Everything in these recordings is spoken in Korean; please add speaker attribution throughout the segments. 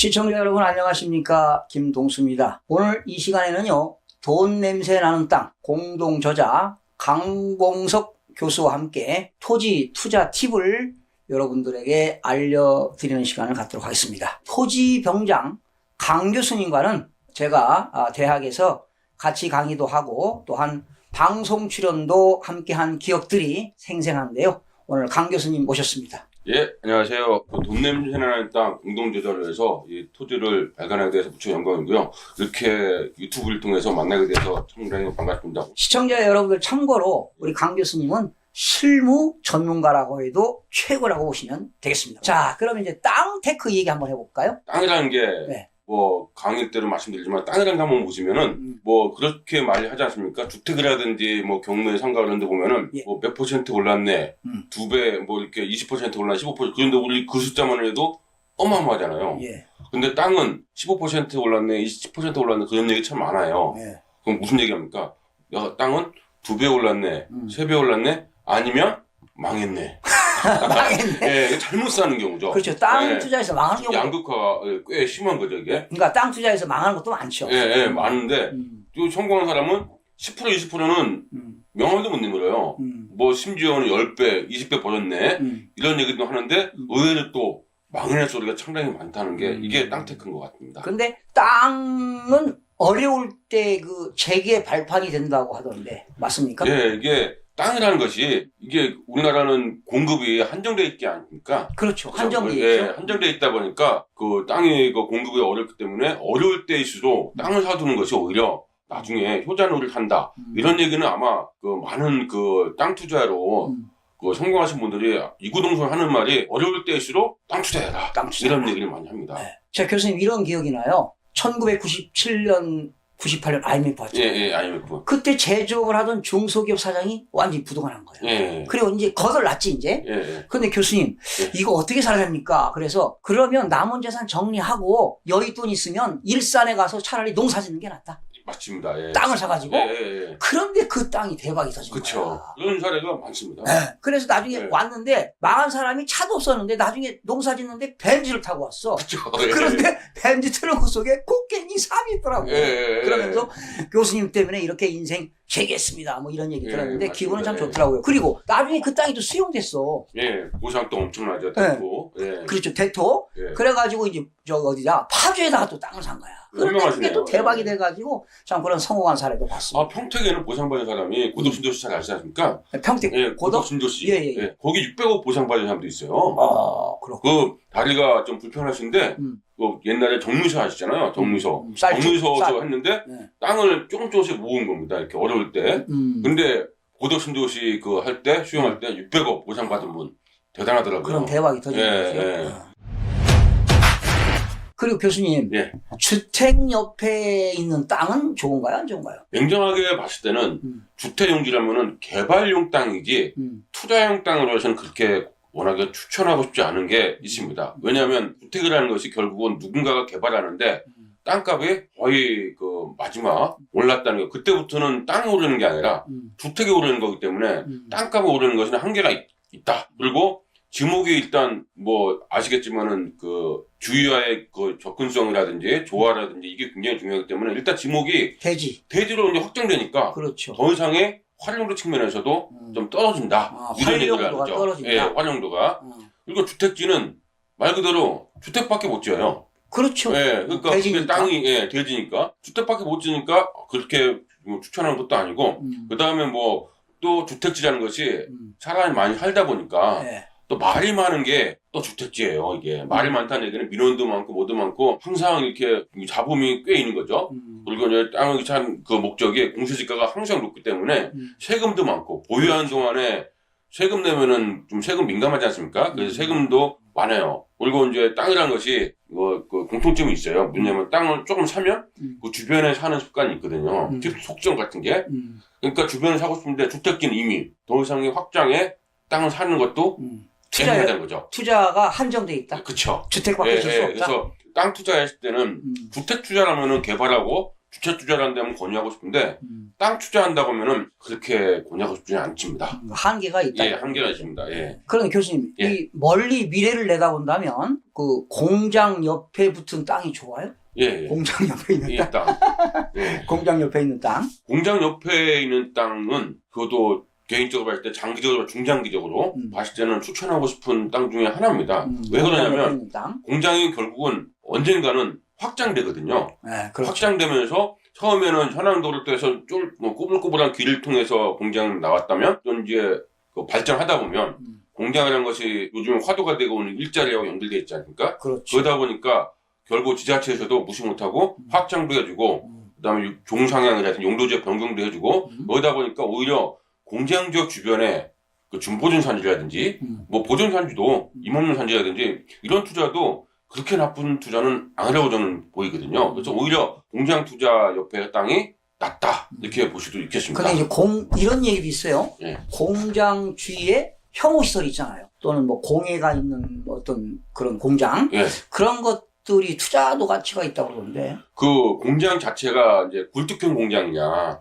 Speaker 1: 시청자 여러분 안녕하십니까, 김동수입니다. 오늘 이 시간에는요, 돈 냄새 나는 땅 공동저자 강봉석 교수와 함께 토지 투자 팁을 여러분들에게 알려드리는 시간을 갖도록 하겠습니다. 토지병장 강 교수님과는 제가 대학에서 같이 강의도 하고 또한 방송 출연도 함께한 기억들이 생생한데요. 오늘 강 교수님 모셨습니다.
Speaker 2: 예, 안녕하세요. 돈 냄새 나는 땅 공동저자로 해서 이 토지를 발간하게 돼서 무척 영광이고요. 이렇게 유튜브를 통해서 만나게 돼서 상당히 반갑습니다.
Speaker 1: 시청자 여러분들 참고로 우리 강 교수님은 실무 전문가라고 해도 최고라고 보시면 되겠습니다. 자, 그러면 이제 땅 테크 얘기 한번 해볼까요?
Speaker 2: 땅이라는 게
Speaker 1: 네.
Speaker 2: 강의 때로 말씀드리지만 땅이라는 게 한번 보시면은 그렇게 많이 하지 않습니까? 주택이라든지 경매 상가 이런 데 보면은
Speaker 1: 예.
Speaker 2: 몇 퍼센트 올랐네, 2배 이렇게 20% 올랐네, 15%. 그런데 우리 그 숫자만 해도 어마어마하잖아요.
Speaker 1: 예.
Speaker 2: 근데 땅은 15% 올랐네, 20% 올랐네, 그런 얘기 참 많아요.
Speaker 1: 예.
Speaker 2: 그럼 무슨 얘기합니까? 야, 땅은 2배 올랐네, 3배 올랐네, 아니면 망했네.
Speaker 1: 망했네.
Speaker 2: 예, 잘못 사는 경우죠.
Speaker 1: 그렇죠. 땅
Speaker 2: 예.
Speaker 1: 투자해서 망하는 경우.
Speaker 2: 양극화가 꽤 심한 거죠, 이게.
Speaker 1: 그러니까 땅 투자해서 망하는 것도 많죠.
Speaker 2: 예, 많은데, 또 성공한 사람은 10%, 20%는 명함도 못 내밀어요. 심지어는 10배, 20배 벌었네. 이런 얘기도 하는데, 의외로 또 망하는 소리가 상당히 많다는 게, 이게 땅 테크인 것 같습니다.
Speaker 1: 근데 땅은 어려울 때 그 재개 발판이 된다고 하던데, 맞습니까?
Speaker 2: 예, 이게 땅이라는 것이, 이게 우리나라는 공급이 한정되어 있지 않습니까?
Speaker 1: 그렇죠. 한정되어
Speaker 2: 예,
Speaker 1: 있죠.
Speaker 2: 한정되어 있다 보니까 그 땅이 공급이 어렵기 때문에 어려울 때일수록 땅을 사두는 것이 오히려 나중에 효자노릇을 한다. 이런 얘기는 아마 많은 땅 투자로 성공하신 분들이 이구동성 하는 말이 어려울 때일수록 땅 투자해라.
Speaker 1: 땅 투자해라.
Speaker 2: 이런 얘기를 많이 합니다.
Speaker 1: 네. 자, 교수님 이런 기억이 나요. 1997년, 98년 IMF 왔죠.
Speaker 2: 예, IMF.
Speaker 1: 그때 제조업을 하던 중소기업 사장이 완전히 부도가 난 거예요.
Speaker 2: 예.
Speaker 1: 그리고 이제 거덜났지, 이제.
Speaker 2: 예.
Speaker 1: 근데 교수님,
Speaker 2: 예.
Speaker 1: 이거 어떻게 살아야 됩니까? 그래서 그러면 남은 재산 정리하고 여윳돈 있으면 일산에 가서 차라리 농사 짓는 게 낫다.
Speaker 2: 맞습니다. 예.
Speaker 1: 땅을 사가지고.
Speaker 2: 예.
Speaker 1: 그런데 그 땅이 대박이 터진
Speaker 2: 그렇죠.
Speaker 1: 거야.
Speaker 2: 그런 사례가 많습니다.
Speaker 1: 네. 그래서 나중에
Speaker 2: 예.
Speaker 1: 왔는데 망한 사람이 차도 없었는데 나중에 농사 짓는데 벤츠를 타고 왔어.
Speaker 2: 그렇죠.
Speaker 1: 그런데 벤츠 트렁크 속에 코끼리 3이 있더라고.
Speaker 2: 예.
Speaker 1: 그러면서 교수님 때문에 이렇게 인생 재개했습니다. 이런 얘기
Speaker 2: 예,
Speaker 1: 들었는데
Speaker 2: 맞습니다.
Speaker 1: 기분은 참
Speaker 2: 예.
Speaker 1: 좋더라고요. 그리고 나중에 그 땅이 또 수용됐어.
Speaker 2: 예, 보상도 엄청나죠.
Speaker 1: 예.
Speaker 2: 대포. 예.
Speaker 1: 그렇죠. 대토.
Speaker 2: 예.
Speaker 1: 그래가지고 이제 파주에다가 또 땅을 산 거야. 그런데 그게
Speaker 2: 현명하시네요.
Speaker 1: 또 대박이
Speaker 2: 예.
Speaker 1: 돼가지고 참 그런 성공한 사례도 봤습니다.
Speaker 2: 평택에는 보상받은 사람이 고덕신도시 잘 아시지 않습니까?
Speaker 1: 평택
Speaker 2: 예,
Speaker 1: 고덕?
Speaker 2: 고덕신도시.
Speaker 1: 예.
Speaker 2: 거기 600억 보상받은 사람도 있어요.
Speaker 1: 그렇고.
Speaker 2: 그 다리가 좀 불편하신데 옛날에 정무서 하시잖아요. 정무서. 정무서 했는데
Speaker 1: 네.
Speaker 2: 땅을 조금씩 모은 겁니다. 이렇게 어려울 때. 근데 고덕신도시 할 때 수용할 때 600억 보상받은 분 대단하더라고요.
Speaker 1: 그럼 대박이 터지는 거죠.
Speaker 2: 예.
Speaker 1: 그리고 교수님,
Speaker 2: 예.
Speaker 1: 주택 옆에 있는 땅은 좋은가요, 안 좋은가요?
Speaker 2: 냉정하게 봤을 때는 주택용지라면은 개발용 땅이지 투자용 땅으로 해서는 그렇게 워낙에 추천하고 싶지 않은 게 있습니다. 왜냐하면 주택이라는 것이 결국은 누군가가 개발하는데 땅값이 거의 마지막 올랐다는 거. 그때부터는 땅이 오르는 게 아니라 주택이 오르는 거기 때문에 땅값이 오르는 것은 한계가 있다. 그리고 지목이 일단 아시겠지만은 주위와의 접근성이라든지 조화라든지 이게 굉장히 중요하기 때문에 일단 지목이 대지로 이제 확정되니까
Speaker 1: 그렇죠.
Speaker 2: 더 이상의 활용도 측면에서도 좀 떨어진다. 이런 얘기를
Speaker 1: 활용도가
Speaker 2: 하죠.
Speaker 1: 떨어진다.
Speaker 2: 예, 활용도가. 그리고 주택지는 말 그대로 주택밖에 못 지어요.
Speaker 1: 그렇죠.
Speaker 2: 예, 그러니까 그게 땅이 대지니까 주택밖에 못 지니까 그렇게 추천하는 것도 아니고 그 다음에 또 주택지라는 것이 사람이 많이 살다 보니까 또 말이 많은 게 또 주택지예요. 이게 말이 많다는 얘기는 민원도 많고 뭐도 많고 항상 이렇게 잡음이 꽤 있는 거죠. 그리고 이제 땅을 산 목적이 공시지가가 항상 높기 때문에 세금도 많고 보유하는 동안에 세금 내면은 좀 세금 민감하지 않습니까? 그래서 세금도 많아요. 그리고 이제 땅이라는 것이 공통점이 있어요. 뭐냐면 땅을 조금 사면 그 주변에 사는 습관이 있거든요. 집 속성 같은 게. 그러니까 주변에 사고 싶은데 주택지는 이미 더 이상의 확장에 땅을 사는 것도 애매하다는 거죠.
Speaker 1: 투자가 한정돼 있다.
Speaker 2: 그렇죠.
Speaker 1: 주택밖에 줄 수 없다.
Speaker 2: 그래서 땅 투자했을 때는 주택 투자라면은 개발하고 주택 투자를 한다면 권유하고 싶은데 땅 투자한다고 하면은 그렇게 권유하고 싶지는 않습니다.
Speaker 1: 한계가 있다.
Speaker 2: 예, 한계가 있습니다. 예.
Speaker 1: 그런데 교수님,
Speaker 2: 예.
Speaker 1: 이 멀리 미래를 내다본다면 그 공장 옆에 붙은 땅이 좋아요?
Speaker 2: 예.
Speaker 1: 공장 옆에 있는
Speaker 2: 이
Speaker 1: 땅.
Speaker 2: 땅. 예.
Speaker 1: 공장 옆에 있는 땅.
Speaker 2: 공장 옆에 있는 땅은 그것도 개인적으로 봤을 때 장기적으로 중장기적으로 봤을 때는 추천하고 싶은 땅 중에 하나입니다. 왜
Speaker 1: 공장 옆에
Speaker 2: 그러냐면
Speaker 1: 있는 땅.
Speaker 2: 공장이 결국은 언젠가는 확장되거든요.
Speaker 1: 네, 그렇죠.
Speaker 2: 확장되면서 처음에는 현황도를 통해서 꼬불꼬불한 길을 통해서 공장이 나왔다면 또 이제 그 발전하다 보면 공장이라는 것이 요즘 화두가 되고 있는 일자리하고 연결되어 있지 않습니까?
Speaker 1: 그렇죠.
Speaker 2: 그러다 보니까 결국 지자체에서도 무시 못하고 확장도 해주고 그다음에 종상향이라든지 용도지역 변경도 해주고 그러다 보니까 오히려 공장 지역 주변에 그 준보존 산지라든지 뭐 보존 산지도 임없는 산지라든지 이런 투자도 그렇게 나쁜 투자는 아니라고 저는 보이거든요. 그래서 오히려 공장 투자 옆에 땅이 낫다 이렇게 볼 수도 있겠습니다.
Speaker 1: 근데 이제 이런 얘기도 있어요.
Speaker 2: 예.
Speaker 1: 공장 주위에 혐오 시설이 있잖아요. 또는 뭐 공해가 있는 어떤 그런 공장
Speaker 2: 예.
Speaker 1: 그런 것들이 투자도 가치가 있다고 그러는데.
Speaker 2: 그 공장 자체가 이제 굴뚝형 공장이냐,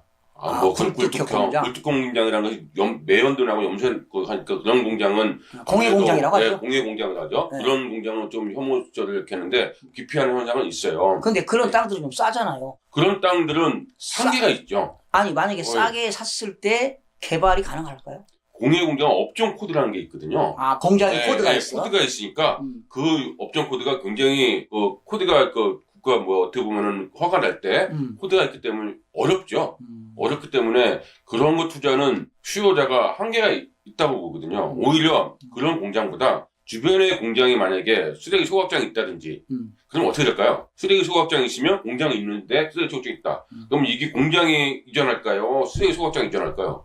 Speaker 2: 뭐
Speaker 1: 굴뚝형 공장.
Speaker 2: 굴뚝형 공장이라는 것이 매연도하고 염색 하니까 그런 공장은
Speaker 1: 공해 공장이라고 하죠.
Speaker 2: 네, 공해 공장을 하죠.
Speaker 1: 네.
Speaker 2: 그런 공장은 좀 혐오시설을 이렇게 했는데 기피하는 현상은 있어요.
Speaker 1: 근데 그런 땅들은 좀 싸잖아요.
Speaker 2: 그런 땅들은 한계가 있죠.
Speaker 1: 아니 만약에 싸게 샀을 때 개발이 가능할까요?
Speaker 2: 공해 공장은 업종 코드라는 게 있거든요.
Speaker 1: 공장에 코드가 있어.
Speaker 2: 코드가 있으니까 그 업종 코드가 굉장히 코드가 국가 뭐 어떻게 보면은 허가 날 때 코드가 있기 때문에 어렵죠. 어렵기 때문에 그런 거 투자는 수요자가 한계가 있다고 보거든요. 오히려 그런 공장보다 주변에 공장이 만약에 쓰레기 소각장이 있다든지 그럼 어떻게 될까요? 쓰레기 소각장이 있으면 공장이 있는데 쓰레기 소각장이 있다. 그럼 이게 공장이 이전할까요? 쓰레기 소각장이 이전할까요?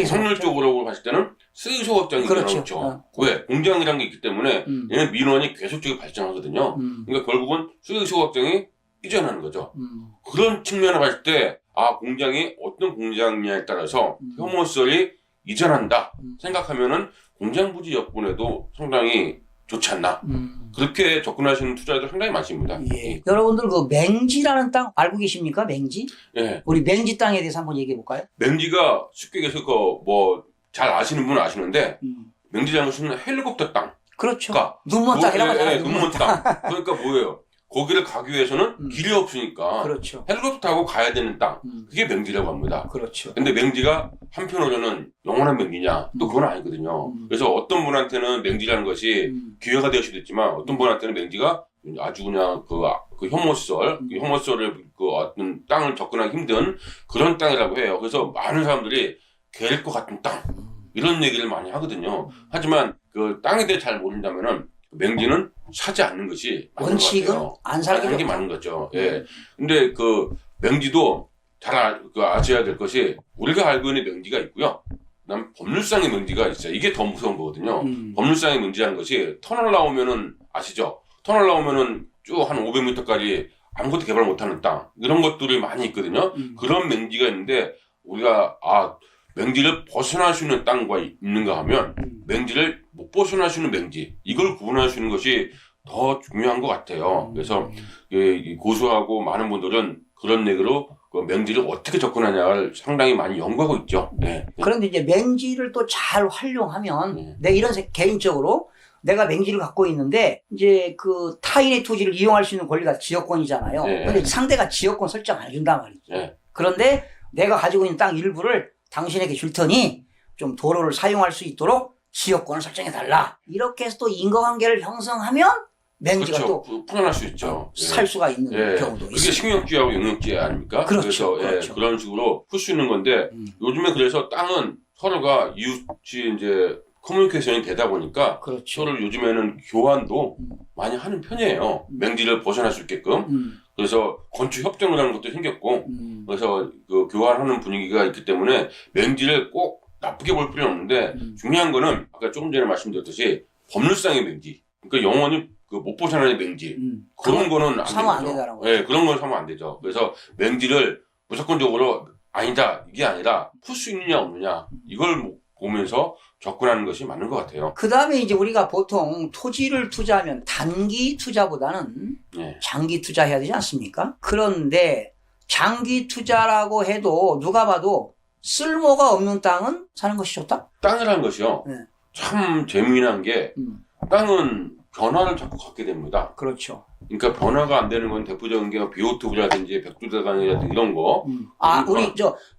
Speaker 2: 확률적으로 봤을 때는 쓰레기 소각장이 이전하죠. 왜? 공장이라는 게 있기 때문에 얘는 민원이 계속적으로 발전하거든요. 그러니까 결국은 쓰레기 소각장이 이전하는 거죠. 그런 측면을 봤을 때 공장이 어떤 공장이냐에 따라서 혐오시설이 이전한다 생각하면은 공장 부지 여건에도 상당히 좋지 않나. 그렇게 접근하시는 투자자들 상당히 많습니다.
Speaker 1: 예. 여러분들 그 맹지라는 땅 알고 계십니까? 맹지?
Speaker 2: 예.
Speaker 1: 우리 맹지 땅에 대해서 한번 얘기해 볼까요?
Speaker 2: 맹지가 쉽게 얘기해서 뭐 잘 아시는 분은 아시는데 맹지라는 것은 헬리콥터 땅.
Speaker 1: 그렇죠.
Speaker 2: 그러니까
Speaker 1: 눈먼 땅이라고 하잖아요.
Speaker 2: 눈먼 땅. 그러니까 뭐예요? 거기를 가기 위해서는 길이 없으니까
Speaker 1: 그렇죠.
Speaker 2: 헬리콥터 타고 가야 되는 땅. 그게 맹지라고 합니다.
Speaker 1: 그렇죠.
Speaker 2: 근데 맹지가 한편으로는 영원한 맹지냐? 또 그건 아니거든요. 그래서 어떤 분한테는 맹지라는 것이 기회가 될 수도 있지만 어떤 분한테는 맹지가 아주 그냥 그 혐오시설, 혐오시설을 어떤 땅을 접근하기 힘든 그런 땅이라고 해요. 그래서 많은 사람들이 개일 것 같은 땅 이런 얘기를 많이 하거든요. 하지만 그 땅에 대해 잘 모른다면은 맹지는 사지 않는 것이 맞는 것
Speaker 1: 원칙은
Speaker 2: 같아요.
Speaker 1: 안 사는
Speaker 2: 하는 게 맞는 거죠. 예. 근데 그 맹지도 잘 아셔야 될 것이 우리가 알고 있는 맹지가 있고요. 그다음 법률상의 맹지가 있어요. 이게 더 무서운 거거든요. 법률상의 맹지라는 것이 터널 나오면은 아시죠? 터널 나오면은 쭉 한 500m까지 아무것도 개발 못하는 땅 이런 것들이 많이 있거든요. 그런 맹지가 있는데 우리가 맹지를 벗어날 수 있는 땅과 있는가 하면 맹지를 못 벗어날 수 있는 맹지 이걸 구분할 수 있는 것이 더 중요한 것 같아요. 그래서 고수하고 많은 분들은 그런 얘기로 그 맹지를 어떻게 접근하냐를 상당히 많이 연구하고 있죠. 네.
Speaker 1: 그런데 이제 맹지를 또 잘 활용하면 내 이런 개인적으로 내가 맹지를 갖고 있는데 이제 그 타인의 토지를 이용할 수 있는 권리가 지역권이잖아요.
Speaker 2: 네.
Speaker 1: 근데 상대가 지역권 설정 안 해준단 말이죠.
Speaker 2: 네.
Speaker 1: 그런데 내가 가지고 있는 땅 일부를 당신에게 줄 테니 좀 도로를 사용할 수 있도록 지역권을 설정해달라. 이렇게 해서 또 인과관계를 형성하면 맹지가
Speaker 2: 그렇죠.
Speaker 1: 또
Speaker 2: 풀어날 수 있죠.
Speaker 1: 살 수가 있는 경우도
Speaker 2: 그게
Speaker 1: 있습니다.
Speaker 2: 식명지하고 영역지 아닙니까?
Speaker 1: 그렇죠.
Speaker 2: 그래서 그런 식으로 풀 수 있는 건데 요즘에 그래서 땅은 서로가 이웃이 이제 커뮤니케이션이 되다 보니까
Speaker 1: 그렇죠.
Speaker 2: 서로 요즘에는 교환도 많이 하는 편이에요. 맹지를 벗어날 수 있게끔. 그래서 건축 협정이라는 것도 생겼고 그래서 그 교환하는 분위기가 있기 때문에 맹지를 꼭 나쁘게 볼 필요는 없는데 중요한 거는 아까 조금 전에 말씀드렸듯이 법률상의 맹지. 그러니까 영원히 못 벗어나는 맹지. 그런 거는 안
Speaker 1: 사면 안
Speaker 2: 되죠.
Speaker 1: 된다는 거죠.
Speaker 2: 네, 그런 건 사면 안 되죠. 그래서 맹지를 무조건적으로 아니다 이게 아니라 풀 수 있느냐 없느냐 이걸 보면서 접근하는 것이 맞는 것 같아요.
Speaker 1: 그 다음에 이제 우리가 보통 토지를 투자하면 단기 투자보다는 장기 투자해야 되지 않습니까? 그런데 장기 투자라고 해도 누가 봐도 쓸모가 없는 땅은 사는 것이 좋다?
Speaker 2: 땅이라는 것이요.
Speaker 1: 네.
Speaker 2: 참 재미난 게 땅은 변화를 자꾸 갖게 됩니다.
Speaker 1: 그렇죠.
Speaker 2: 그러니까 변화가 안 되는 건 대표적인 게 비오토프라든지 백두대간이라든지 이런 거.
Speaker 1: 우리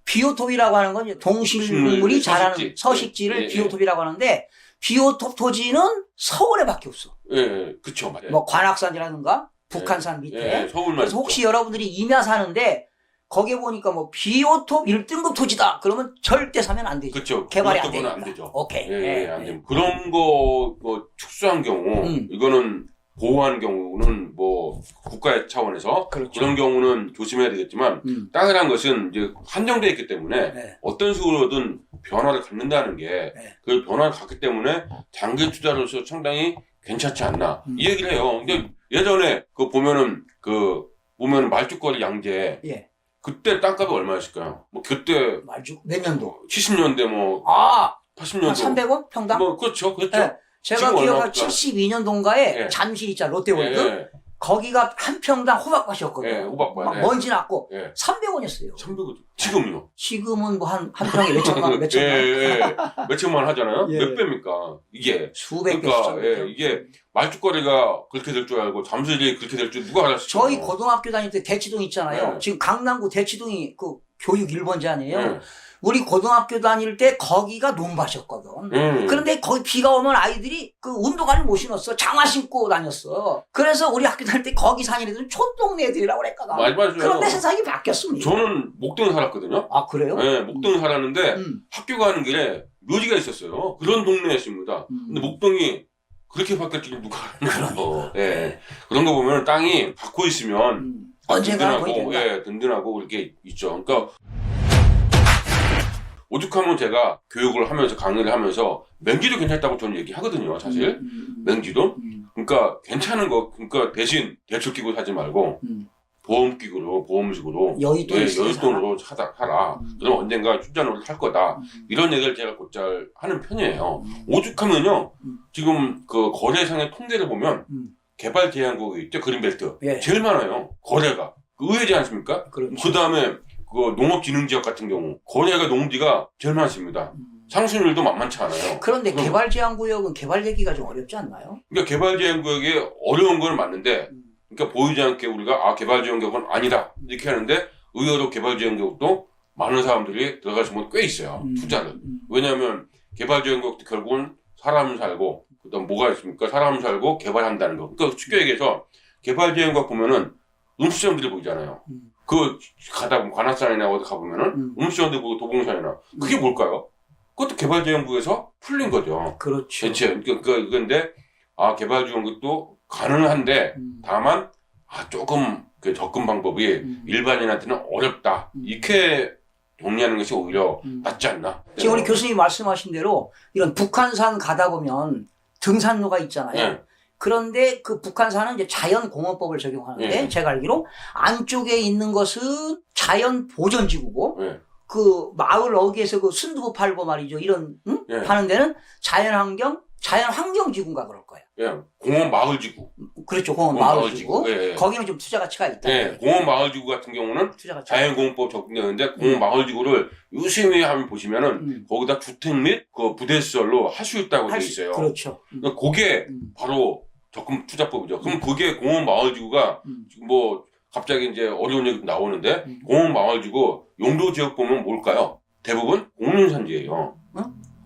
Speaker 1: 비오톱이라고 하는 건 동식물이 자라는 서식지를
Speaker 2: 예,
Speaker 1: 비오톱이라고 하는데 비오톱 토지는 서울에밖에 없어.
Speaker 2: 예, 그쵸.
Speaker 1: 뭐 관악산이라든가 북한산 밑에.
Speaker 2: 서울만.
Speaker 1: 그래서 혹시 여러분들이 임야 사는데 거기에 보니까 뭐 비오톱 1등급 토지다. 그러면 절대 사면 안 되죠.
Speaker 2: 그렇죠.
Speaker 1: 개발이 안
Speaker 2: 되니까.
Speaker 1: 되니까.
Speaker 2: 안 되죠.
Speaker 1: 오케이.
Speaker 2: 예, 안 됩니다. 그런 거 뭐 축소한 경우 이거는 보호하는 경우는 뭐 국가 차원에서
Speaker 1: 그렇죠.
Speaker 2: 그런 경우는 조심해야 되겠지만 땅이라는 것은 이제 한정되어 있기 때문에 어떤 식으로든 변화를 갖는다는 게 그 변화를 갖기 때문에 장기 투자로서 상당히 괜찮지 않나 이 얘기를 해요. 근데 예전에 그 보면은 말죽거리 양재 그때 땅값이 얼마였을까요? 뭐 그때
Speaker 1: 말죽 몇 년도?
Speaker 2: 70년대 뭐 80년도
Speaker 1: 한 300원 평당?
Speaker 2: 뭐 그렇죠.
Speaker 1: 제가 기억한 72년도인가에 잠실 있잖아 롯데월드 거기가 한 평당 호박밭이었거든요.
Speaker 2: 호박밭.
Speaker 1: 먼지 났고 300원이었어요.
Speaker 2: 300원. 지금요?
Speaker 1: 지금은 뭐 한 평에 몇천만 원,
Speaker 2: 몇천만 원 하잖아요. 몇 배입니까? 이게
Speaker 1: 수백 배.
Speaker 2: 그러니까 이게 말죽거리가 그렇게 될 줄 알고 잠실이 그렇게 될 줄 누가 알았어요?
Speaker 1: 저희 고등학교 다닐 때 대치동 있잖아요. 지금 강남구 대치동이 그 교육 1번지 아니에요. 우리 고등학교 다닐 때 거기가 논밭이었거든. 그런데 거기 비가 오면 아이들이 그 운동화를 못 신었어. 장화 신고 다녔어. 그래서 우리 학교 다닐 때 거기 사는 애들은 촌동네 애들이라고 그랬거든.
Speaker 2: 맞아요.
Speaker 1: 그런데 세상이 바뀌었습니다.
Speaker 2: 저는 목동에 살았거든요.
Speaker 1: 아, 그래요?
Speaker 2: 네, 목동에 살았는데 학교 가는 길에 묘지가 있었어요. 그런 동네였습니다. 근데 목동이 그렇게 바뀔 줄은 누가 알았나요? 그런 거 보면 땅이 갖고 있으면
Speaker 1: 언젠가
Speaker 2: 든든하고, 든든하고 이렇게 있죠. 그러니까 오죽하면 제가 교육을 하면서 강의를 하면서 맹지도 괜찮다고 저는 얘기하거든요. 사실 맹지도 그러니까 괜찮은 거 그러니까 대신 대출 끼고 사지 말고 보험식으로 여윳돈으로 사라. 그럼 언젠가 투자로 살 거다. 이런 얘기를 제가 곧잘 하는 편이에요. 오죽하면요. 지금 그 거래상의 통계를 보면 개발 제한국이 있죠. 그린벨트 제일 많아요. 거래가 의외지 않습니까? 그 다음에 그 농업진흥지역 같은 경우 거래가 농지가 제일 많습니다. 상승률도 만만치 않아요.
Speaker 1: 그런데 개발제한구역은 개발되기가 좀 어렵지 않나요?
Speaker 2: 그러니까 개발제한구역이 어려운 건 맞는데 그러니까 보이지 않게 우리가 개발제한구역은 아니다 이렇게 하는데 의외로 개발제한구역도 많은 사람들이 들어가시면 꽤 있어요. 투자를. 왜냐하면 개발제한구역도 결국은 사람 살고 그다음 뭐가 있습니까? 사람 살고 개발한다는 거. 그러니까 쉽게 얘기해서 개발제한구역 보면은 음식점들이 보이잖아요. 그 가다 보면 관악산이나 어디 가보면은 음식점들 보고 도봉산이나 그게 뭘까요? 그것도 개발지원국에서 풀린 거죠.
Speaker 1: 그렇죠.
Speaker 2: 대체 그런데 개발지원국도 가능한데 다만 조금 그 접근 방법이 일반인한테는 어렵다. 이렇게 동의하는 것이 오히려 낫지 않나.
Speaker 1: 지금 우리 교수님이 말씀하신 대로 이런 북한산 가다 보면 등산로가 있잖아요. 그런데 그 북한산은 이제 자연공원법을 적용하는데 제가 알기로 안쪽에 있는 것은 자연보전지구고 그 마을 어귀에서 그 순두부 팔고 말이죠. 이런 파는 데는 자연환경지구인가 그럴 거예요.
Speaker 2: 공원 마을지구.
Speaker 1: 그렇죠. 공원 마을지구. 거기는 좀 투자 가치가 있다.
Speaker 2: 공원 마을지구 같은 경우는 자연공원법 적용되는데 공원 마을지구를 유심히 한번 보시면은 거기다 주택 및 그 부대시설로 할 수 있다고 되어 있어요.
Speaker 1: 그렇죠.
Speaker 2: 그게 바로 적금 투자법이죠. 그럼 그게 공원 마을지구가 뭐 갑자기 이제 어려운 얘기 나오는데 공원 마을지구 용도 지역 보면 뭘까요? 대부분 공릉산지예요.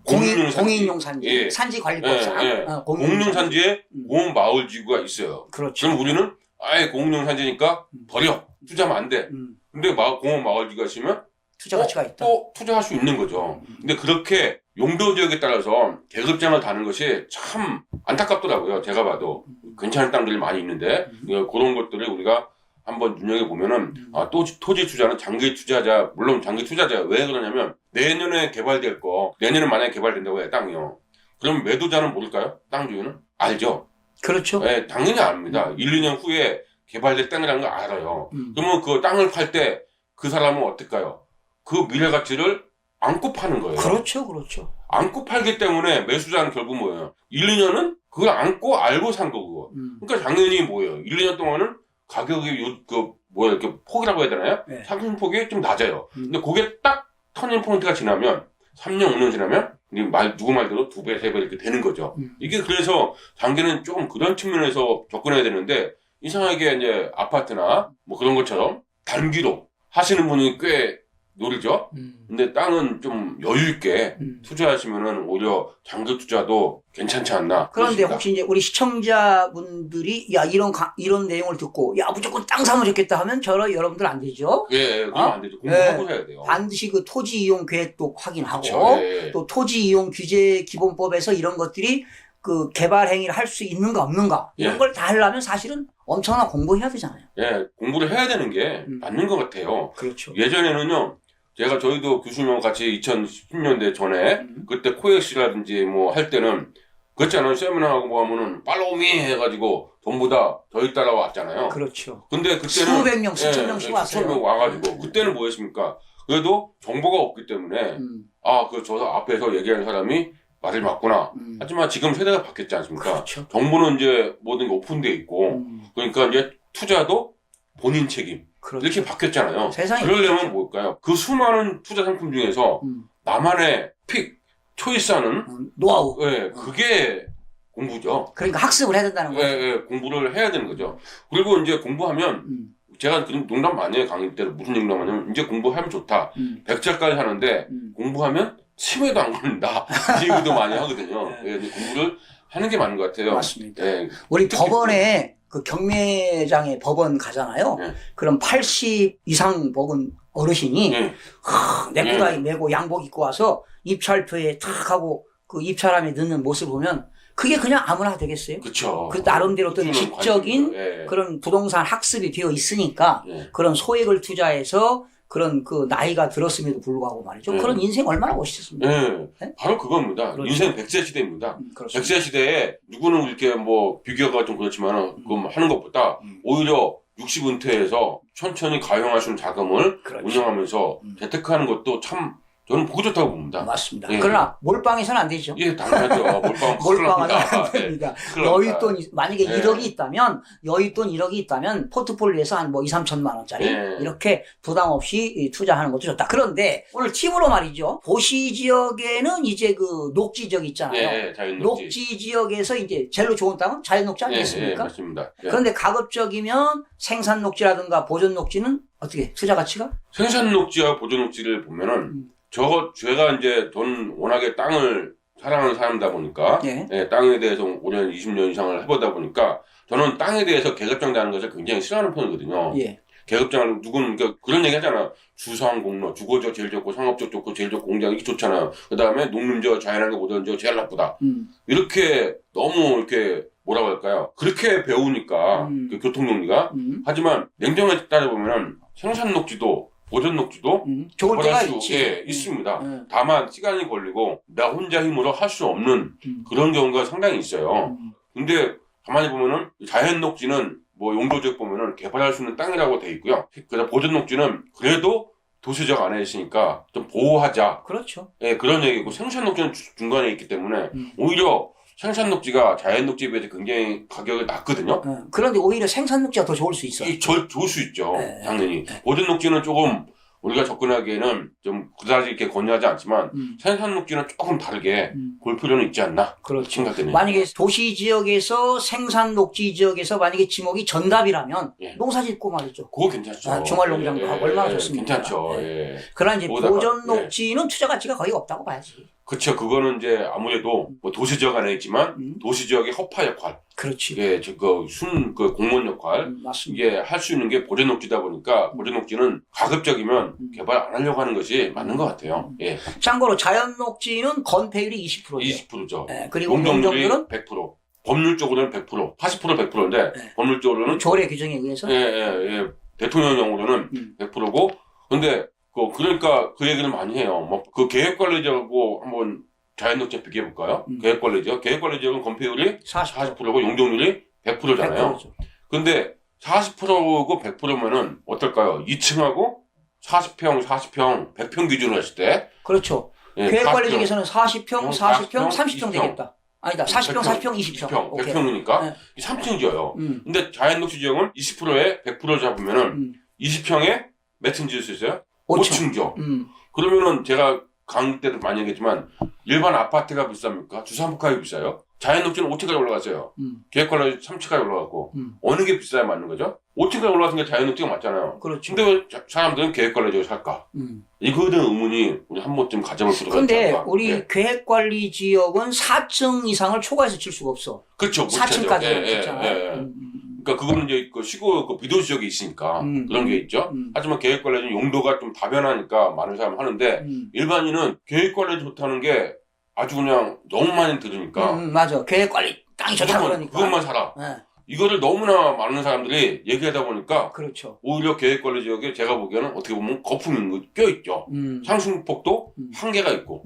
Speaker 1: 공인용 산지, 산지 관리법상.
Speaker 2: 공릉 산지에 공원 마을지구가 있어요.
Speaker 1: 그렇죠.
Speaker 2: 그럼 우리는 아예 공릉 산지니까 버려 투자하면 안 돼. 근데 공원 마을지구가 있으면
Speaker 1: 투자 가치가 있다.
Speaker 2: 또 투자할 수 있는 거죠. 근데 그렇게 용도 지역에 따라서 계급장을 다는 것이 참 안타깝더라고요. 제가 봐도 괜찮은 땅들이 많이 있는데 그런 것들을 우리가 한번 눈여겨보면은 토지 투자는 장기 투자자 물론 장기 투자자 왜 그러냐면 내년에 개발될 거 내년에 만약에 개발된다고 해요. 땅이요. 그럼 매도자는 모를까요? 땅 주인은? 알죠.
Speaker 1: 그렇죠.
Speaker 2: 당연히 압니다. 1, 2년 후에 개발될 땅이라는 걸 알아요. 그러면 그 땅을 팔 때 그 사람은 어떨까요? 그 미래 가치를 안고 파는 거예요.
Speaker 1: 그렇죠.
Speaker 2: 안고 팔기 때문에 매수자는 결국 뭐예요? 1, 2년은 그걸 안고 알고 산 거고. 그러니까 당연히 뭐예요? 1, 2년 동안은 가격이 이렇게 폭이라고 해야 되나요?
Speaker 1: 네.
Speaker 2: 상승폭이 좀 낮아요. 근데 그게 딱 터닝 포인트가 지나면 3년, 5년 지나면 누구 말대로 2배, 3배 이렇게 되는 거죠. 이게 그래서 장기는 조금 그런 측면에서 접근해야 되는데 이상하게 이제 아파트나 뭐 그런 것처럼 단기로 하시는 분이 꽤 노리죠. 근데 땅은 좀 여유 있게 투자하시면은 오히려 장기 투자도 괜찮지 않나.
Speaker 1: 그런데
Speaker 2: 그렇습니다.
Speaker 1: 혹시 이제 우리 시청자분들이 야 이런 내용을 듣고 야 무조건 땅 사면 좋겠다 하면 여러분들 안 되죠.
Speaker 2: 예, 그러면 안 되죠. 공부하고 해야 돼요.
Speaker 1: 반드시 그 토지 이용 계획도 확인하고
Speaker 2: 그렇죠. 예.
Speaker 1: 또 토지 이용 규제 기본법에서 이런 것들이 그 개발 행위를 할 수 있는가 없는가 이런
Speaker 2: 예.
Speaker 1: 걸 다 하려면 사실은 엄청난 공부해야 되잖아요.
Speaker 2: 예, 공부를 해야 되는 게 맞는 것 같아요.
Speaker 1: 그렇죠.
Speaker 2: 예전에는요, 저희도 교수님하고 같이 2010년대 전에, 그때 코엑스라든지 뭐 할 때는, 그랬잖아요. 세미나하고 뭐 하면은, 팔로우미 해가지고, 전부 다 저희 따라왔잖아요.
Speaker 1: 그렇죠.
Speaker 2: 근데 그때는.
Speaker 1: 수백 명, 수천 명씩 왔어요.
Speaker 2: 수천 명 와가지고, 그때는 뭐였습니까? 그래도 정보가 없기 때문에, 저 앞에서 얘기하는 사람이 말을 맞구나. 하지만 지금 세대가 바뀌었지 않습니까?
Speaker 1: 그렇죠.
Speaker 2: 정보는 이제 모든 게 오픈돼 있고, 그러니까 이제 투자도 본인 책임.
Speaker 1: 그렇죠.
Speaker 2: 이렇게 바뀌었잖아요.
Speaker 1: 세상이
Speaker 2: 그러려면
Speaker 1: 그렇죠.
Speaker 2: 뭘까요? 그 수많은 투자 상품 중에서 나만의 초이스하는
Speaker 1: 노하우.
Speaker 2: 예, 그게 공부죠.
Speaker 1: 그러니까 학습을 해야 된다는 거죠.
Speaker 2: 예, 공부를 해야 되는 거죠. 그리고 이제 공부하면 제가 그런 농담 많이 해요. 강의 때 무슨 농담 하냐면 이제 공부하면 좋다. 100자까지 하는데 공부하면 치매도 안 걸린다. 이 얘기도 많이 하거든요. 예, 공부를 하는 게 맞는 것 같아요.
Speaker 1: 맞습니다.
Speaker 2: 예,
Speaker 1: 우리 법원에 그 경매장에 법원 가잖아요.
Speaker 2: 네.
Speaker 1: 그럼 80 이상 먹은 어르신이
Speaker 2: 예,
Speaker 1: 네크타이 메고 양복 입고 와서 입찰표에 탁 하고 그 입찰함에 넣는 모습을 보면 그게 그냥 아무나 되겠어요?
Speaker 2: 그쵸.
Speaker 1: 그 나름대로 어떤 지적인
Speaker 2: 예.
Speaker 1: 그런 부동산 학습이 되어 있으니까
Speaker 2: 예.
Speaker 1: 그런 소액을 투자해서 그런 그 나이가 들었음에도 불구하고 말이죠.
Speaker 2: 네.
Speaker 1: 그런 인생 얼마나 멋있었습니까?
Speaker 2: 네.
Speaker 1: 네?
Speaker 2: 바로 그겁니다.
Speaker 1: 그렇죠.
Speaker 2: 인생 100세 시대입니다.
Speaker 1: 그렇습니다.
Speaker 2: 100세 시대에 누구는 이렇게 뭐 비교가 좀 그렇지만 그거 하는 것보다 오히려 60 은퇴해서 천천히 가용할 수 있는 자금을
Speaker 1: 그렇죠.
Speaker 2: 운영하면서 재테크하는 것도 참 저는 보기 좋다고 봅니다.
Speaker 1: 맞습니다.
Speaker 2: 예.
Speaker 1: 그러나 몰빵해서는 안 되죠.
Speaker 2: 예, 당연하죠.
Speaker 1: 몰빵하면 안 됩니다. 여윳돈 만약에
Speaker 2: 예.
Speaker 1: 1억이 있다면 여윳돈 1억이 있다면 포트폴리오에서 한 뭐 2, 3천만 원짜리
Speaker 2: 예.
Speaker 1: 이렇게 부담 없이 투자하는 것도 좋다. 그런데 오늘 팁으로 말이죠. 도시 지역에는 이제 그 녹지 지역 있잖아요.
Speaker 2: 예, 자연녹지.
Speaker 1: 녹지 지역에서 이제 제일 좋은 땅은 자연녹지 아니겠습니까?
Speaker 2: 예, 맞습니다. 예.
Speaker 1: 그런데 가급적이면 생산 녹지라든가 보존 녹지는 어떻게 투자 가치가?
Speaker 2: 생산 녹지와 보존 녹지를 보면은 제가 이제 전 워낙에 땅을 사랑하는 사람이다 보니까
Speaker 1: 예.
Speaker 2: 예, 땅에 대해서 5년, 20년 이상을 해보다 보니까 저는 땅에 대해서 계급장되는 것을 굉장히 싫어하는 편이거든요.
Speaker 1: 예.
Speaker 2: 계급장을 누구는 그런 얘기 하잖아. 주상 공로, 주거지가 제일 좋고 상업적 좋고 제일 좋고 공장 이게 좋잖아요. 그 다음에 농림지와 자연환경 보존지가 제일 나쁘다. 이렇게 너무 이렇게 뭐라고 할까요? 그렇게 배우니까 그 교통논리가 하지만 냉정하게 따져보면은 생산 녹지도 보존 녹지도
Speaker 1: 좋을 때가
Speaker 2: 수,
Speaker 1: 있지.
Speaker 2: 예, 있습니다. 다만 시간이 걸리고 나 혼자 힘으로 할 수 없는 그런 경우가 상당히 있어요. 근데 가만히 보면은 자연 녹지는 뭐 용도지역 보면은 개발할 수 있는 땅이라고 돼 있고요. 그래서 보존 녹지는 그래도 도시적 안에 있으니까 좀 보호하자.
Speaker 1: 그렇죠.
Speaker 2: 예, 그런 얘기고 생산 녹지는 중간에 있기 때문에 오히려 생산 녹지가 자연 녹지에 비해서 굉장히 가격이 낮거든요.
Speaker 1: 그런데 오히려 생산 녹지가 더 좋을 수 있어요.
Speaker 2: 좋을 수 있죠. 당연히. 보존 녹지는 조금 우리가 접근하기에는 좀 그다지 이렇게 권유하지 않지만 생산 녹지는 조금 다르게 볼 필요는 있지 않나.
Speaker 1: 그렇죠.
Speaker 2: 생각되네요.
Speaker 1: 만약에 도시 지역에서 생산 녹지 지역에서 만약에 지목이 전답이라면
Speaker 2: 예.
Speaker 1: 농사 짓고 말이죠.
Speaker 2: 그거 괜찮죠.
Speaker 1: 주말 농장도 하고 얼마나 좋습니까?
Speaker 2: 괜찮죠. 예.
Speaker 1: 그러나 이제
Speaker 2: 거기다가,
Speaker 1: 보존 녹지는 투자 가치가 거의 없다고 봐야지.
Speaker 2: 그쵸. 그거는 이제 아무래도 뭐 도시 지역 안에 있지만 도시 지역의 허파 역할.
Speaker 1: 그렇지.
Speaker 2: 이게 그 공무원 역할.
Speaker 1: 맞습니다.
Speaker 2: 이게 할 수 있는 게 보존 녹지다 보니까 보존 녹지는 가급적이면 개발 안 하려고 하는 것이 맞는 것 같아요. 예.
Speaker 1: 참고로 자연 녹지는 건폐율이 20%죠.
Speaker 2: 20%죠.
Speaker 1: 그리고
Speaker 2: 용적률이
Speaker 1: 용적률은
Speaker 2: 100%. 법률적으로는 100%. 80% 100%인데 법률적으로는
Speaker 1: 조례 규정에 의해서
Speaker 2: 대통령령으로는 100%고 근데 그러니까 그 얘기를 많이 해요. 뭐 그 계획관리지역하고 한번 자연녹지 비교해 볼까요? 계획관리지역은 건폐율이 40%고 용적률이 100%잖아요.
Speaker 1: 100%죠.
Speaker 2: 근데 40%고 100%면은 어떨까요? 2층하고 40평, 100평 기준으로 했을 때
Speaker 1: 그렇죠.
Speaker 2: 예,
Speaker 1: 계획관리지역에서는 40평, 40평, 30평 되겠다. 아니다. 40평, 40평, 20평.
Speaker 2: 100평이니까
Speaker 1: 네.
Speaker 2: 3층 지어요. 근데 자연녹지 지형은 20%에 100%를 잡으면은 20평에 몇 층 지을 수 있어요? 5층 죠. 그러면은 제가 강의 때도 많이 얘기했지만 일반 아파트가 비쌉니까? 주상복합이 비싸요? 자연녹지는 5층까지 올라갔어요. 계획관리 3층까지 올라갔고 어느 게 비싸야 맞는 거죠? 5층까지 올라갔은 게 자연녹지가 맞잖아요.
Speaker 1: 그렇죠.
Speaker 2: 근데 왜 사람들은 계획관리 지역을 살까? 이거에 대한 의문이 우리 한 번쯤 가져볼 필요가 있지
Speaker 1: 근데
Speaker 2: 않을까?
Speaker 1: 우리
Speaker 2: 예.
Speaker 1: 계획관리 지역은 4층 이상을 초과해서 칠 수가 없어.
Speaker 2: 그렇죠. 못
Speaker 1: 4층까지
Speaker 2: 차죠.
Speaker 1: 있잖아요.
Speaker 2: 그러니까 그거는 이제 그 시골 그 비도 지역이 있으니까 그런 게 있죠. 하지만 계획관리는 용도가 좀 다변하니까 많은 사람 하는데 일반인은 계획관리 좋다는 게 아주 그냥 너무 많이 들으니까
Speaker 1: 맞아. 계획관리 땅이 좋다 그러니까.
Speaker 2: 그것만 살아.
Speaker 1: 네.
Speaker 2: 이거를 너무나 많은 사람들이 얘기하다 보니까
Speaker 1: 그렇죠.
Speaker 2: 오히려 계획관리 지역에 제가 보기에는 어떻게 보면 거품이 껴있죠. 상승폭도 한계가 있고.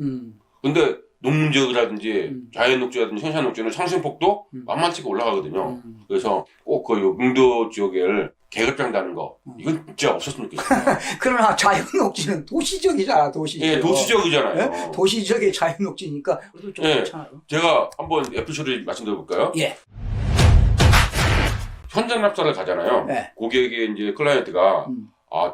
Speaker 2: 근데 농문지역이라든지 자연녹지라든지 현산녹지는 상승폭도 만만치가 올라가거든요. 그래서 꼭 그 용도 지역을 계급장다는 거 이건 진짜 없었으면 좋겠어요.
Speaker 1: 그러나 자연녹지는 도시적이잖아. 도시적.
Speaker 2: 예, 도시적이잖아요.
Speaker 1: 네? 도시적의 자연녹지니까 그래도 좀
Speaker 2: 예.
Speaker 1: 괜찮아요.
Speaker 2: 제가 한번 에피소드 말씀드려볼까요?
Speaker 1: 예.
Speaker 2: 현장 납사를 가잖아요.
Speaker 1: 네.
Speaker 2: 고객이 이제 클라이언트가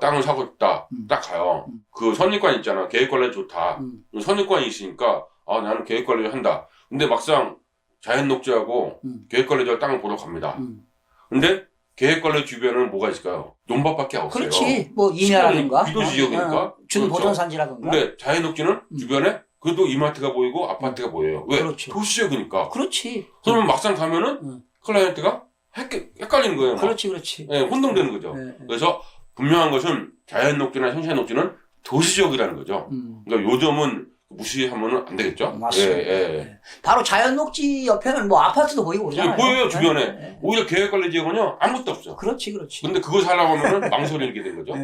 Speaker 2: 땅을 사고 싶다. 딱 가요. 그 선입관 있잖아. 계획관리 좋다. 선입관이 있으니까 나는 계획관리를 한다. 근데 막상 자연녹지하고 계획관리자 땅을 보러 갑니다. 근데 계획관리 주변은 뭐가 있을까요? 논밭밖에 없어요.
Speaker 1: 그렇지. 뭐 임야라든가.
Speaker 2: 비도 지역이니까.
Speaker 1: 준보전산지라든가.
Speaker 2: 근데 자연녹지는 주변에 그래도 이마트가 보이고 아파트가 보여요. 왜?
Speaker 1: 그렇죠.
Speaker 2: 도시적이니까.
Speaker 1: 그렇지.
Speaker 2: 그러면 막상 가면은 클라이언트가 헷갈리는 거예요. 막.
Speaker 1: 그렇지.
Speaker 2: 예, 혼동되는 거죠. 그래서 분명한 것은 자연녹지나 현시녹지는 도시적이라는 거죠. 그러니까 요즘은 무시하면 안 되겠죠.
Speaker 1: 맞습니다. 바로 자연녹지 옆에는 뭐 아파트도 보이고 그러잖아요.
Speaker 2: 보여요, 주변에. 오히려 계획관리 지역은요, 아무것도 없어.
Speaker 1: 그렇지.
Speaker 2: 근데 그걸 살라고 하면은 망설이게 되는 거죠.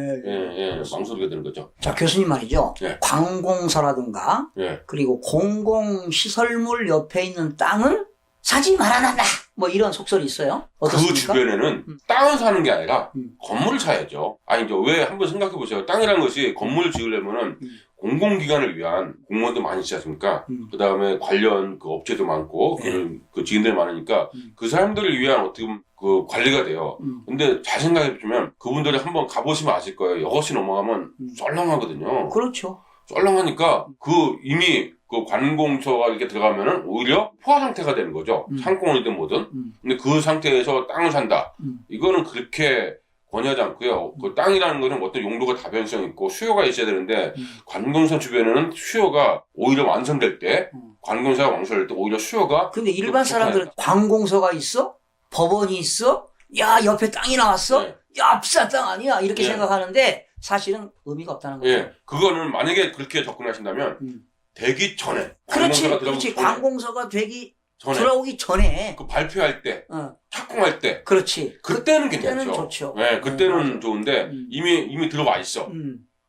Speaker 2: 망설이게 되는 거죠.
Speaker 1: 자, 교수님 말이죠. 관공서라든가, 그리고 공공시설물 옆에 있는 땅은 사지 말아놔라. 뭐 이런 속설이 있어요. 어떻습니까?
Speaker 2: 그 주변에는 땅을 사는 게 아니라 건물을 사야죠. 아니, 이제 왜 한번 생각해 보세요. 땅이라는 것이 건물을 지으려면은 공공기관을 위한 공무원도 많이 있지 않습니까? 그 다음에 관련 그 업체도 많고, 그 지인들 많으니까 그 사람들을 위한 어떻게 보면 그 관리가 돼요. 근데 잘 생각해 보시면 그분들이 한번 가보시면 아실 거예요. 여것이 넘어가면 썰렁하거든요.
Speaker 1: 그렇죠.
Speaker 2: 썰렁하니까 이미 그 관공서가 이렇게 들어가면은 오히려 포화 상태가 되는 거죠. 상공이든 뭐든. 근데 그 상태에서 땅을 산다. 이거는 그렇게 권유하지 않고요. 그 땅이라는 것은 어떤 용도가 다변성 있고 수요가 있어야 되는데 관공서 주변에는 수요가 오히려 완성될 때 관공서가 완성될 때 오히려 수요가
Speaker 1: 근데 일반 사람들은 관공서가 있어? 법원이 있어? 야, 옆에 땅이 나왔어? 야, 비싼 땅 아니야? 이렇게 생각하는데 사실은 의미가 없다는 거죠.
Speaker 2: 예, 그거는 만약에 그렇게 접근하신다면 되기 전에
Speaker 1: 그렇지. 관공서가 들어오기 전에
Speaker 2: 그 발표할 때, 착공할 때,
Speaker 1: 그렇지.
Speaker 2: 그때는
Speaker 1: 그때는
Speaker 2: 괜찮죠.
Speaker 1: 좋죠.
Speaker 2: 네, 그때는 좋은데 이미 들어와 있어.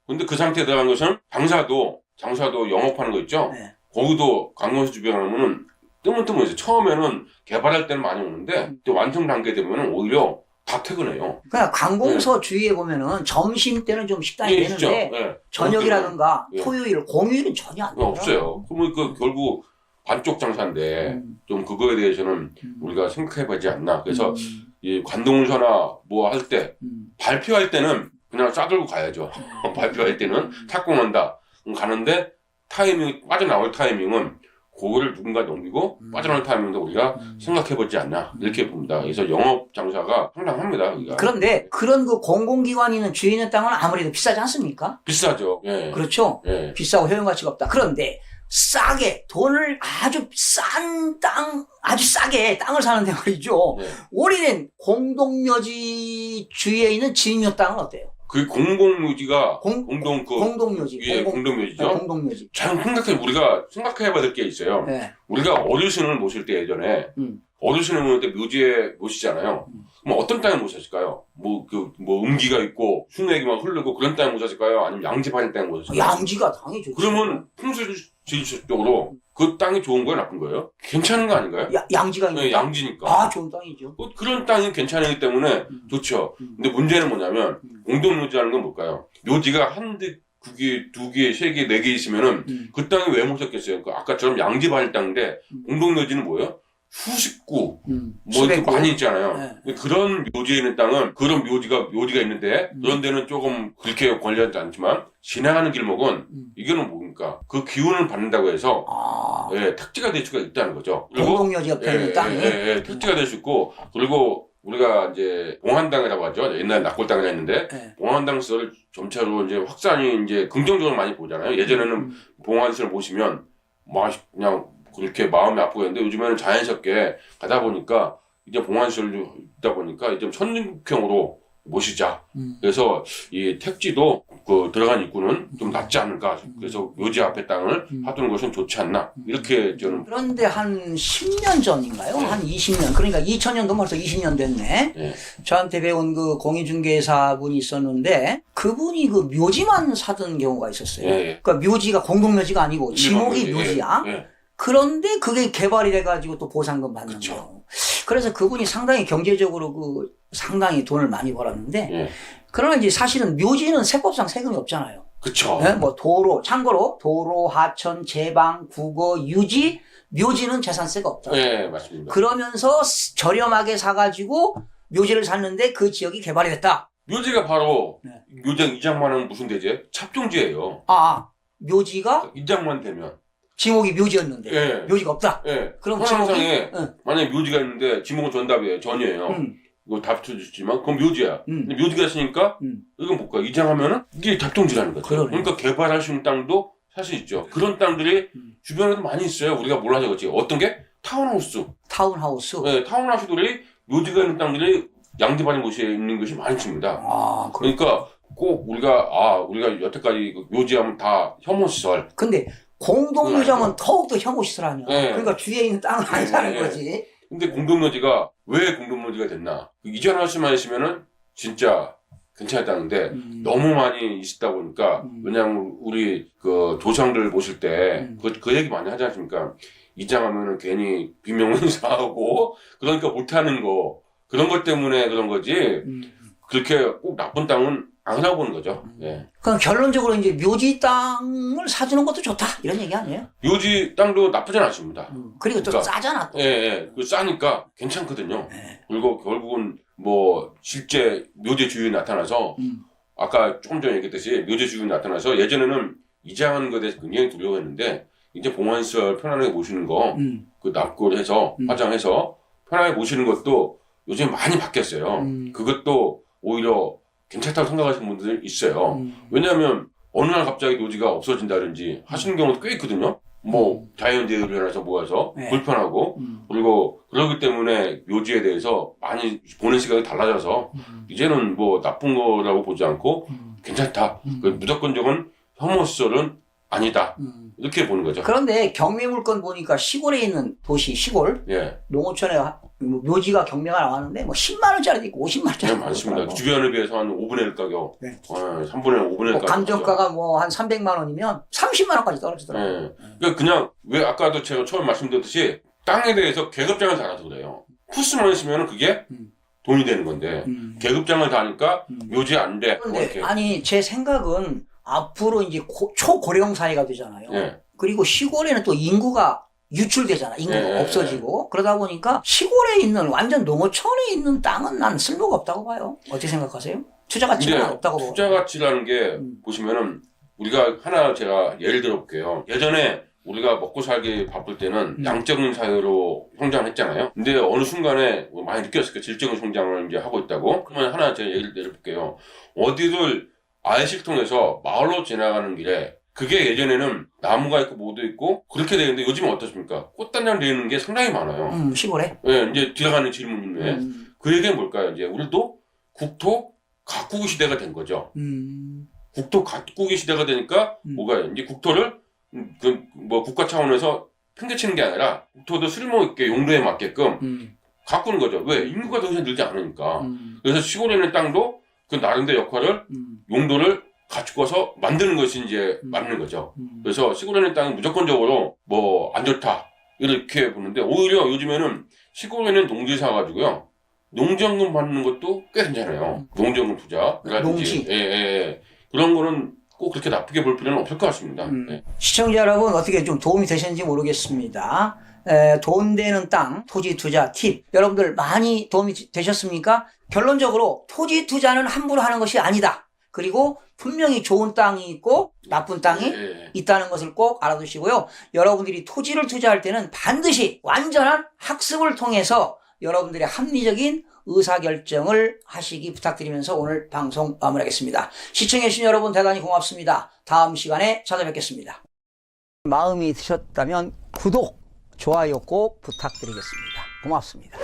Speaker 2: 근데 그 상태에 들어간 것은 장사도 영업하는 거 있죠. 거기도 관공서 주변에 오면은 뜨문뜨문해서 처음에는 개발할 때는 많이 오는데 또 완성 단계 되면은 오히려 다 퇴근해요.
Speaker 1: 그러니까 관공서 주위에 보면은 점심 때는 좀 식당이 되는데 저녁이라든가 토요일, 공휴일은 전혀 안 돼요.
Speaker 2: 없어요. 그러면 결국 반쪽 장사인데 좀 그거에 대해서는 우리가 생각해봐야지 않나. 그래서 이 관공서나 뭐 할 때 발표할 때는 그냥 싸들고 가야죠. 발표할 때는 착공한다. 가는데 빠져나올 타이밍은 그거를 누군가 넘기고 빠져나올 타이밍도 우리가 생각해보지 않나 이렇게 봅니다. 그래서 영업 장사가 상당합니다. 우리가.
Speaker 1: 그런데 그런 그 공공기관이 있는 주에 있는 땅은 아무래도 비싸지 않습니까?
Speaker 2: 비싸죠.
Speaker 1: 그렇죠. 비싸고 효용가치가 없다. 그런데 싸게 돈을 아주 싸게 땅을 사는데 말이죠. 오래된 공동묘지 주위에 있는 진입용 땅은 어때요?
Speaker 2: 그 공공묘지가
Speaker 1: 공동묘지.
Speaker 2: 공동묘지죠.
Speaker 1: 공동묘지.
Speaker 2: 잘 우리가 생각해봐야 될 게 있어요. 우리가 어르신을 모실 때 예전에 어르신을 모실 때 묘지에 모시잖아요. 그럼 어떤 땅에 모셨을까요? 음기가 있고 순액이 막 흐르고 그런 땅에 모셨을까요? 아니면 양지파인 땅에 모셨을까요?
Speaker 1: 양지가 당연히 좋죠.
Speaker 2: 그러면 풍수지리적으로 그 땅이 좋은 거예요, 나쁜 거예요? 괜찮은 거 아닌가요?
Speaker 1: 양지가 있는 땅?
Speaker 2: 양지니까.
Speaker 1: 좋은 땅이죠.
Speaker 2: 그런 땅이 괜찮기 때문에 좋죠. 근데 문제는 뭐냐면 공동묘지라는 건 뭘까요? 묘지가 그게 2개, 3개, 4개 있으면은 그 땅이 왜 못 샀겠어요? 그 아까처럼 양지바일 땅인데 공동묘지는 뭐예요? 수십구 뭐 이렇게 많이 있잖아요.
Speaker 1: 네.
Speaker 2: 그런 묘지에 있는 땅은 그런 묘지가 있는데 그런 데는 조금 그렇게 권리하지 않지만 지나가는 길목은 이거는 뭡니까? 그 기운을 받는다고 해서 예, 택지가 될 수가 있다는 거죠.
Speaker 1: 공동묘지 옆에 있는 땅이
Speaker 2: 택지가 될 수 있고 그리고 우리가 이제 봉안당이라고 하죠. 옛날에 낙골당이라 했는데 봉안당 시설 점차로 이제 확산이 이제 긍정적으로 많이 보잖아요. 예전에는 봉안시설 보시면 막 그냥 그렇게 마음이 아프고 했는데 요즘에는 자연스럽게 가다 보니까 이제 봉안시설도 있다 보니까 이제 선진국형으로 모시자. 그래서 이 택지도 그 들어간 입구는 좀 낫지 않을까. 그래서 묘지 앞에 땅을 사두는 것은 좋지 않나. 이렇게 저는.
Speaker 1: 그런데 한 10년 전인가요? 한 20년. 그러니까 2000년도 벌써 20년 됐네. 저한테 배운 그 공인중개사분이 있었는데 그분이 그 묘지만 사던 경우가 있었어요. 그러니까 묘지가 공동묘지가 아니고 지목이 묘지야. 그런데 그게 개발이 돼가지고 또 보상금 받는 거예요. 그래서 그분이 상당히 경제적으로 그 상당히 돈을 많이 벌었는데 그러나 이제 사실은 묘지는 세법상 세금이 없잖아요.
Speaker 2: 그쵸.
Speaker 1: 뭐 도로, 참고로 도로, 하천, 제방, 국어, 유지, 묘지는 재산세가 없다.
Speaker 2: 네, 맞습니다.
Speaker 1: 그러면서 저렴하게 사가지고 묘지를 샀는데 그 지역이 개발이 됐다.
Speaker 2: 묘지가 바로 묘장 이장만 하면 무슨 대지? 찹종지예요.
Speaker 1: 묘지가
Speaker 2: 이장만 되면.
Speaker 1: 지목이 묘지였는데 묘지가 없다.
Speaker 2: 그럼 지목이 만약에 묘지가 있는데 지목은 전답이에요. 전이에요. 이거 답 쳐주지만 그건 묘지야. 근데 묘지가 있으니까 이건 뭘까? 이장하면은 이게 답종지라는 거죠. 그러니까 개발할 수 있는 땅도 사실 있죠. 그런 땅들이 주변에도 많이 있어요. 우리가 몰라서 그렇지. 어떤 게? 타운하우스. 네, 타운하우스들이 묘지가 있는 땅들이 양지바른 곳에 있는 것이 많이 있습니다. 그러니까 꼭 우리가 여태까지 묘지하면 다 혐오시설.
Speaker 1: 근데 공동묘지하면 더욱더 혐오시설 아니야. 그러니까 주위에 있는 땅은 아니라는 거지.
Speaker 2: 근데 공동묘지가 왜 공동묘지가 됐나? 이전할 수만 있으면은 진짜 괜찮았다는데 너무 많이 있다 보니까 왜냐하면 우리 그 조상들 모실 때 그 얘기 많이 하지 않습니까? 이장하면은 괜히 비명사하고 그러니까 못하는 거 그런 것 때문에 그런 거지 그렇게 꼭 나쁜 땅은 안 사보는 거죠.
Speaker 1: 그럼 결론적으로 이제 묘지 땅을 사주는 것도 좋다 이런 얘기 아니에요?
Speaker 2: 묘지 땅도 나쁘진 않습니다.
Speaker 1: 그리고 또
Speaker 2: 그러니까,
Speaker 1: 싸잖아. 또.
Speaker 2: 그 싸니까 괜찮거든요. 그리고 결국은 뭐 실제 묘지 주인이 나타나서 아까 조금 전에 얘기했듯이 묘지 주인이 나타나서 예전에는 이장하는 것에 대해서 굉장히 두려워했는데 이제 봉안시설 편안하게 모시는 거 그 납골해서 화장해서 편하게 모시는 것도 요즘 많이 바뀌었어요. 그것도 오히려 괜찮다고 생각하시는 분들이 있어요. 왜냐하면 어느 날 갑자기 묘지가 없어진다든지 하시는 경우도 꽤 있거든요. 뭐 자연재해로 인해서 모여서 불편하고 그리고 그러기 때문에 묘지에 대해서 많이 보는 시각이 달라져서 이제는 뭐 나쁜 거라고 보지 않고 괜찮다. 그 무조건적인 혐오시설은 아니다. 이렇게 보는 거죠.
Speaker 1: 그런데 경매 물건 보니까 시골에 있는 도시 시골 농어촌에 묘지가 경매가 나왔는데 뭐 10만 원짜리도 있고 50만 원짜리도 있고
Speaker 2: 많습니다. 주변에 비해서 한 5분의 1 가격, 3분의 5분의 1 가격.
Speaker 1: 감정가가 뭐 한 300만 원이면 30만 원까지 떨어지더라고요.
Speaker 2: 그러니까 그냥 왜 아까도 제가 처음 말씀드렸듯이 땅에 대해서 계급장을 달아서 그래요. 코스만 있으면 그게 돈이 되는 건데 계급장을 다니까 묘지 안 돼.
Speaker 1: 그런데 아니 제 생각은 앞으로 이제 초고령 사회가 되잖아요. 그리고 시골에는 또 인구가 유출되잖아. 인구가 없어지고. 그러다 보니까 시골에 있는 완전 농어촌에 있는 땅은 난 쓸모가 없다고 봐요. 어떻게 생각하세요? 투자 가치가 없다고 봐요.
Speaker 2: 투자 가치라는 게 보시면은 우리가 하나 제가 예를 들어볼게요. 예전에 우리가 먹고 살기 바쁠 때는 양적인 사회로 성장했잖아요. 근데 어느 순간에 많이 느꼈을 거예요. 질적인 성장을 이제 하고 있다고. 그러면 하나 제가 예를 들어볼게요. 어디를 아이식 통해서 마을로 지나가는 길에 그게 예전에는 나무가 있고 뭐도 있고 그렇게 되는데 요즘은 어떻습니까? 꽃단장 되는 게 상당히 많아요.
Speaker 1: 시골에?
Speaker 2: 이제 들어가는 질문인데 그 얘기는 뭘까요? 이제 우리도 국토 가꾸기 시대가 된 거죠. 국토 가꾸기 시대가 되니까 뭐가 이제 국토를 뭐 국가 차원에서 팽개치는 게 아니라 국토도 쓸모 있게 용도에 맞게끔 가꾸는 거죠. 왜? 인구가 더 이상 늘지 않으니까. 그래서 시골에 있는 땅도 그 나름대로 역할을 용도를 갖추어서 만드는 것이 이제 맞는 거죠. 그래서 시골에 있는 땅은 무조건적으로 뭐 안 좋다 이렇게 보는데 오히려 요즘에는 시골에 있는 농지 사가지고요 농지연금 받는 것도 꽤 괜찮아요. 농지연금 투자.
Speaker 1: 농지.
Speaker 2: 그런 거는 꼭 그렇게 나쁘게 볼 필요는 없을 것 같습니다. 네.
Speaker 1: 시청자 여러분 어떻게 좀 도움이 되셨는지 모르겠습니다. 돈 되는 땅 토지 투자 팁 여러분들 많이 도움이 되셨습니까? 결론적으로 토지 투자는 함부로 하는 것이 아니다. 그리고 분명히 좋은 땅이 있고 나쁜 땅이 있다는 것을 꼭 알아두시고요. 여러분들이 토지를 투자할 때는 반드시 완전한 학습을 통해서 여러분들의 합리적인 의사결정을 하시기 부탁드리면서 오늘 방송 마무리하겠습니다. 시청해주신 여러분 대단히 고맙습니다. 다음 시간에 찾아뵙겠습니다. 마음이 드셨다면 구독, 좋아요 꼭 부탁드리겠습니다. 고맙습니다.